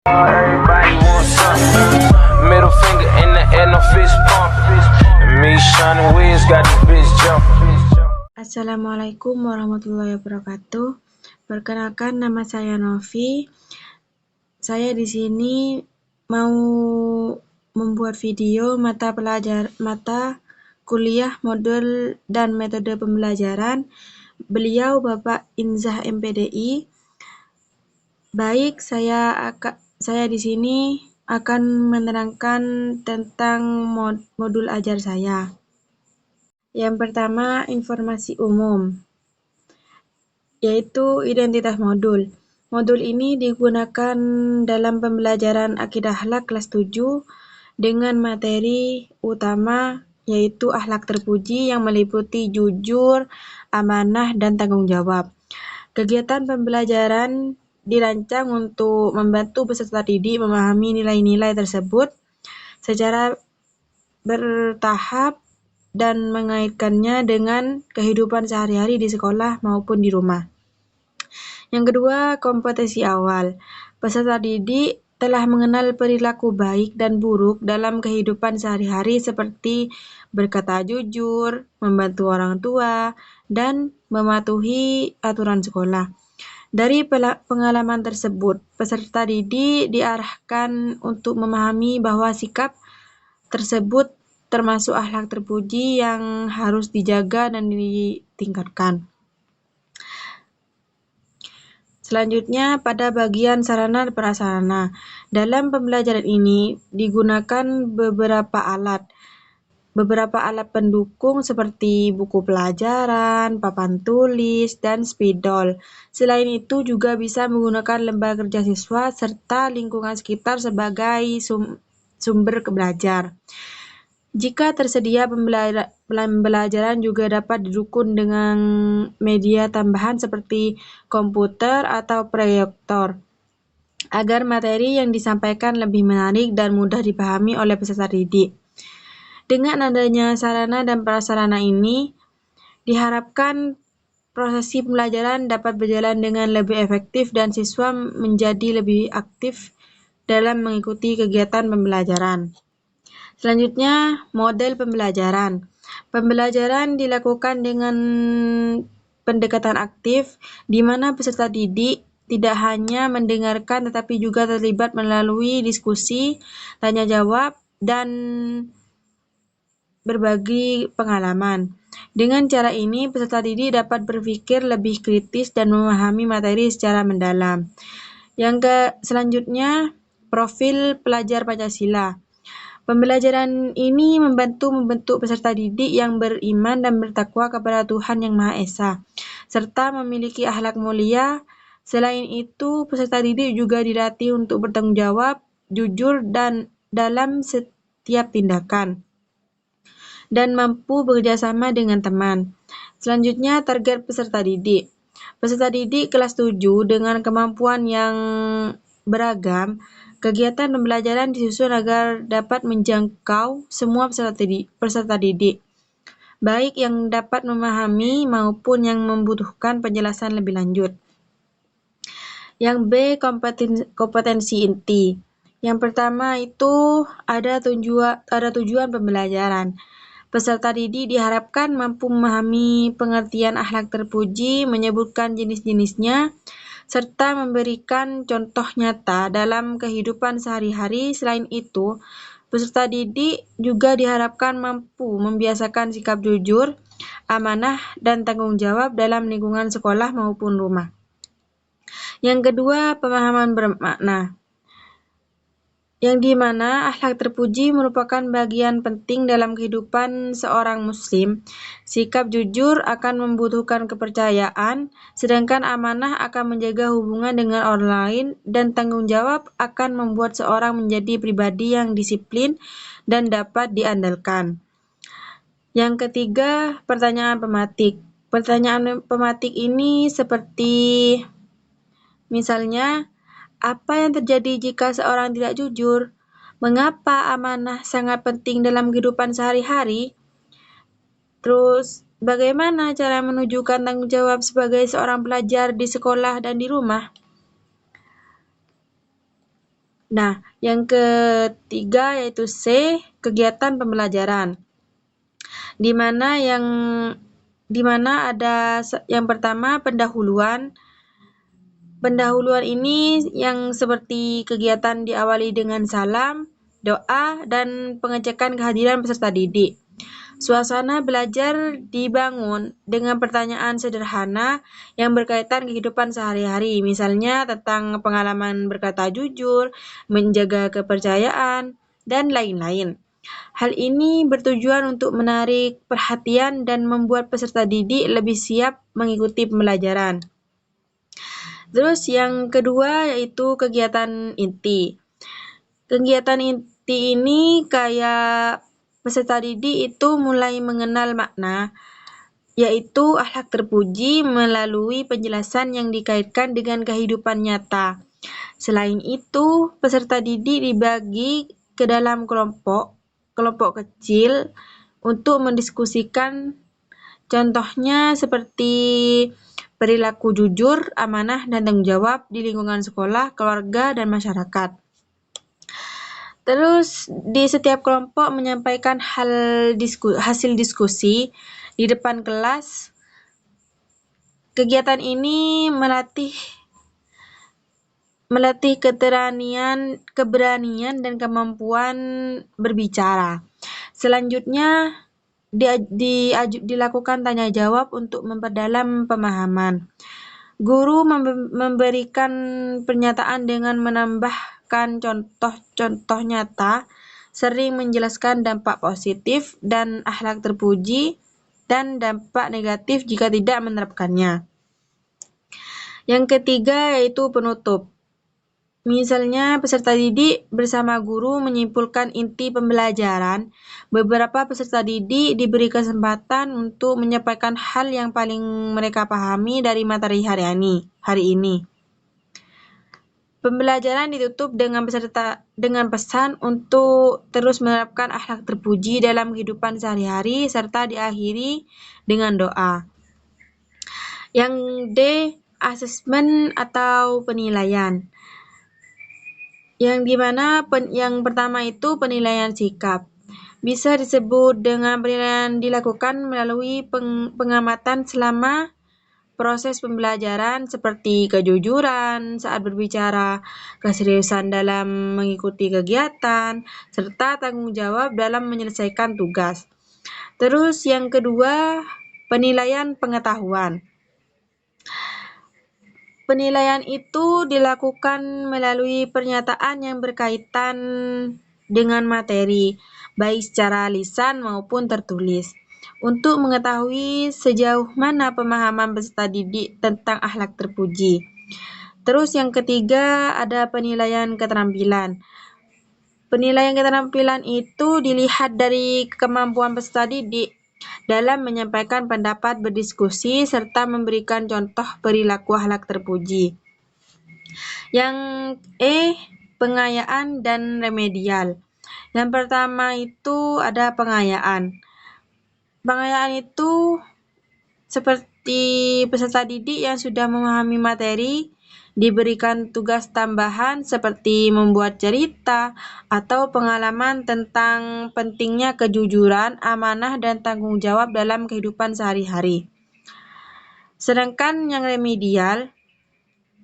Everybody wants something. Middle finger in the air, no fist pump. And me, Sean Wiz, got this bitch jumping. Assalamualaikum warahmatullahi wabarakatuh. Perkenalkan, nama saya Novi. Saya di sini mau membuat video mata kuliah modul dan metode pembelajaran. Beliau Bapak Inzah MPDI. Baik, saya di sini akan menerangkan tentang modul ajar saya. Yang pertama, informasi umum, yaitu identitas modul. Modul ini digunakan dalam pembelajaran Akidah Akhlak kelas 7 dengan materi utama yaitu akhlak terpuji yang meliputi jujur, amanah, dan tanggung jawab. Kegiatan pembelajaran dirancang untuk membantu peserta didik memahami nilai-nilai tersebut secara bertahap dan mengaitkannya dengan kehidupan sehari-hari di sekolah maupun di rumah. Yang kedua, kompetensi awal. Peserta didik telah mengenal perilaku baik dan buruk dalam kehidupan sehari-hari seperti berkata jujur, membantu orang tua, dan mematuhi aturan sekolah. Dari pengalaman tersebut, peserta didik diarahkan untuk memahami bahwa sikap tersebut termasuk akhlak terpuji yang harus dijaga dan ditingkatkan. Selanjutnya, pada bagian sarana dan prasarana. Dalam pembelajaran ini digunakan beberapa alat pendukung seperti buku pelajaran, papan tulis, dan spidol. Selain itu juga bisa menggunakan lembaga kerja siswa serta lingkungan sekitar sebagai sumber belajar. Jika tersedia, pembelajaran juga dapat didukung dengan media tambahan seperti komputer atau proyektor, agar materi yang disampaikan lebih menarik dan mudah dipahami oleh peserta didik. Dengan adanya sarana dan prasarana ini, diharapkan proses pembelajaran dapat berjalan dengan lebih efektif dan siswa menjadi lebih aktif dalam mengikuti kegiatan pembelajaran. Selanjutnya, model pembelajaran. Pembelajaran dilakukan dengan pendekatan aktif, di mana peserta didik tidak hanya mendengarkan tetapi juga terlibat melalui diskusi, tanya jawab, dan berbagi pengalaman. Dengan cara ini, peserta didik dapat berpikir lebih kritis dan memahami materi secara mendalam. Selanjutnya, profil pelajar Pancasila. Pembelajaran ini membentuk peserta didik yang beriman dan bertakwa kepada Tuhan Yang Maha Esa, serta memiliki akhlak mulia. Selain itu, peserta didik juga dilatih untuk bertanggung jawab, jujur, dan dalam setiap tindakan, dan mampu bekerja sama dengan teman. Selanjutnya, target peserta didik. Peserta didik kelas 7 dengan kemampuan yang beragam, kegiatan pembelajaran disusun agar dapat menjangkau semua peserta didik, baik yang dapat memahami maupun yang membutuhkan penjelasan lebih lanjut. Yang B, kompetensi inti. Yang pertama itu ada tujuan pembelajaran. Peserta didik diharapkan mampu memahami pengertian akhlak terpuji, menyebutkan jenis-jenisnya, serta memberikan contoh nyata dalam kehidupan sehari-hari. Selain itu, peserta didik juga diharapkan mampu membiasakan sikap jujur, amanah, dan tanggung jawab dalam lingkungan sekolah maupun rumah. Yang kedua, pemahaman bermakna, yang dimana akhlak terpuji merupakan bagian penting dalam kehidupan seorang muslim. Sikap jujur akan membutuhkan kepercayaan, sedangkan amanah akan menjaga hubungan dengan orang lain, dan tanggung jawab akan membuat seorang menjadi pribadi yang disiplin dan dapat diandalkan. Yang ketiga, pertanyaan pematik. Pertanyaan pematik ini seperti misalnya, apa yang terjadi jika seorang tidak jujur? Mengapa amanah sangat penting dalam kehidupan sehari-hari? Terus, bagaimana cara menunjukkan tanggung jawab sebagai seorang pelajar di sekolah dan di rumah? Nah, yang ketiga yaitu C, kegiatan pembelajaran. Di mana ada yang pertama pendahuluan. Pendahuluan ini yang seperti kegiatan diawali dengan salam, doa, dan pengecekan kehadiran peserta didik. Suasana belajar dibangun dengan pertanyaan sederhana yang berkaitan kehidupan sehari-hari, misalnya tentang pengalaman berkata jujur, menjaga kepercayaan, dan lain-lain. Hal ini bertujuan untuk menarik perhatian dan membuat peserta didik lebih siap mengikuti pembelajaran. Terus yang kedua yaitu kegiatan inti. Kegiatan inti ini kayak peserta didik itu mulai mengenal makna, yaitu akhlak terpuji melalui penjelasan yang dikaitkan dengan kehidupan nyata. Selain itu, peserta didik dibagi ke dalam kelompok kecil untuk mendiskusikan contohnya seperti perilaku jujur, amanah, dan tanggung jawab di lingkungan sekolah, keluarga, dan masyarakat. Terus di setiap kelompok menyampaikan hasil diskusi di depan kelas. Kegiatan ini melatih keberanian dan kemampuan berbicara. Selanjutnya dilakukan tanya jawab untuk memperdalam pemahaman. Guru memberikan pernyataan dengan menambahkan contoh-contoh nyata, sering menjelaskan dampak positif dan akhlak terpuji dan dampak negatif jika tidak menerapkannya. Yang ketiga yaitu penutup. Misalnya, peserta didik bersama guru menyimpulkan inti pembelajaran. Beberapa peserta didik diberi kesempatan untuk menyampaikan hal yang paling mereka pahami dari materi hari ini. Pembelajaran ditutup dengan pesan untuk terus menerapkan akhlak terpuji dalam kehidupan sehari-hari serta diakhiri dengan doa. Yang D, asesmen atau penilaian. Yang dimana yang pertama itu penilaian sikap. Bisa disebut dengan penilaian dilakukan melalui pengamatan selama proses pembelajaran seperti kejujuran saat berbicara, keseriusan dalam mengikuti kegiatan, serta tanggung jawab dalam menyelesaikan tugas. Terus yang kedua, penilaian pengetahuan. Penilaian itu dilakukan melalui pernyataan yang berkaitan dengan materi, baik secara lisan maupun tertulis, untuk mengetahui sejauh mana pemahaman peserta didik tentang akhlak terpuji. Terus yang ketiga ada penilaian keterampilan. Penilaian keterampilan itu dilihat dari kemampuan peserta didik dalam menyampaikan pendapat, berdiskusi, serta memberikan contoh perilaku akhlak terpuji. Yang E, pengayaan dan remedial. Yang pertama itu ada pengayaan. Pengayaan itu seperti peserta didik yang sudah memahami materi, diberikan tugas tambahan seperti membuat cerita atau pengalaman tentang pentingnya kejujuran, amanah, dan tanggung jawab dalam kehidupan sehari-hari. Sedangkan yang remedial,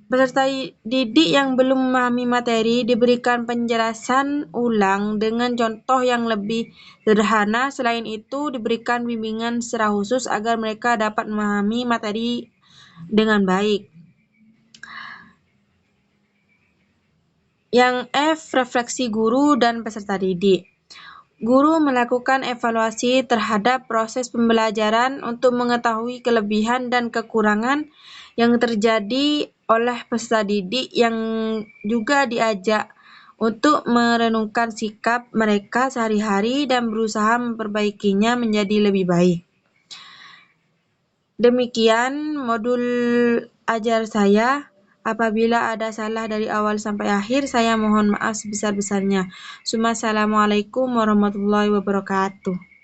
peserta didik yang belum memahami materi diberikan penjelasan ulang dengan contoh yang lebih sederhana. Selain itu, diberikan bimbingan secara khusus agar mereka dapat memahami materi dengan baik. Yang F, refleksi guru dan peserta didik. Guru melakukan evaluasi terhadap proses pembelajaran untuk mengetahui kelebihan dan kekurangan yang terjadi oleh peserta didik yang juga diajak untuk merenungkan sikap mereka sehari-hari dan berusaha memperbaikinya menjadi lebih baik. Demikian modul ajar saya. Apabila ada salah dari awal sampai akhir, saya mohon maaf sebesar-besarnya. Assalamualaikum warahmatullahi wabarakatuh.